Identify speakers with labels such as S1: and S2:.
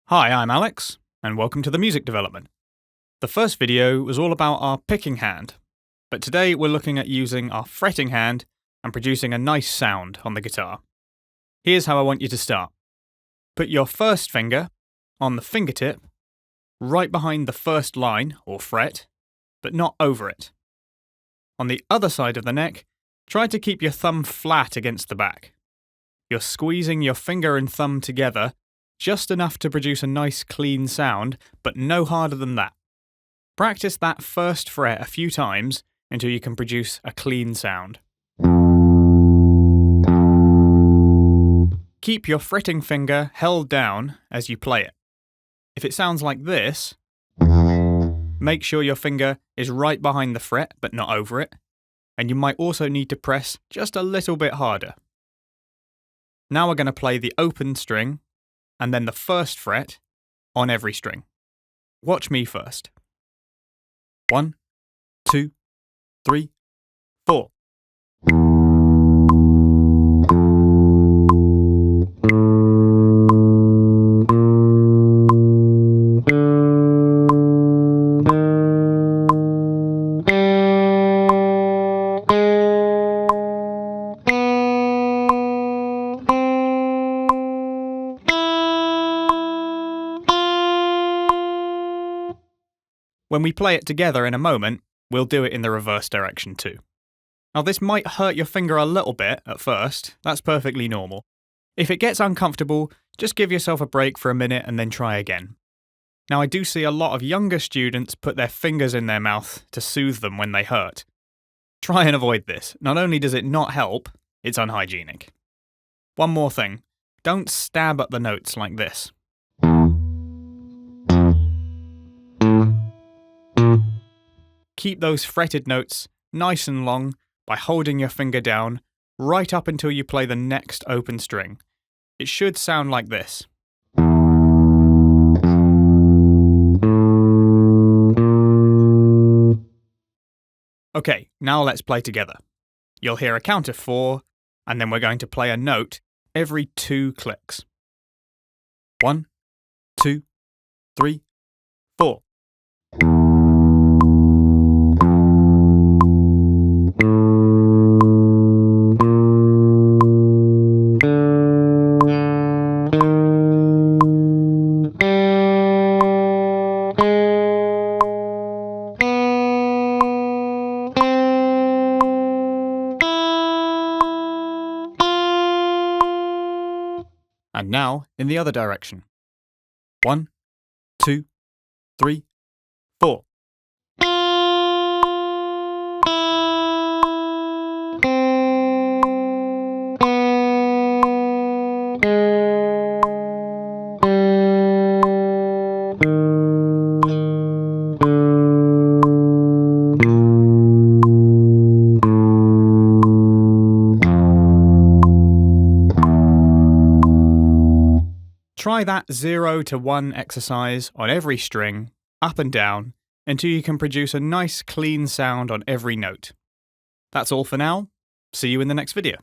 S1: Hi, I'm Alex, and welcome to the Music Development. The first video was all about our picking hand, but today we're looking at using our fretting hand and producing a nice sound on the guitar. Here's how I want you to start. Put your first finger on the fingertip, right behind the first line, or fret, but not over it. On the other side of the neck, try to keep your thumb flat against the back. You're squeezing your finger and thumb together just enough to produce a nice clean sound, but no harder than that. Practice that first fret a few times until you can produce a clean sound. Keep your fretting finger held down as you play it. If it sounds like this, make sure your finger is right behind the fret but not over it, and you might also need to press just a little bit harder. Now we're going to play the open string and then the first fret on every string. Watch me first. 1, 2, 3, 4. When we play it together in a moment, we'll do it in the reverse direction too. Now this might hurt your finger a little bit at first, that's perfectly normal. If it gets uncomfortable, just give yourself a break for a minute and then try again. Now I do see a lot of younger students put their fingers in their mouth to soothe them when they hurt. Try and avoid this. Not only does it not help, it's unhygienic. One more thing, don't stab at the notes like this. Keep those fretted notes nice and long by holding your finger down right up until you play the next open string. It should sound like this. Okay, now let's play together. You'll hear a count of 4, and then we're going to play a note every 2 clicks. 1, 2, 3, 4. And now, in the other direction. 1, 2, 3, 4. Try that 0 to 1 exercise on every string, up and down, until you can produce a nice clean sound on every note. That's all for now. See you in the next video.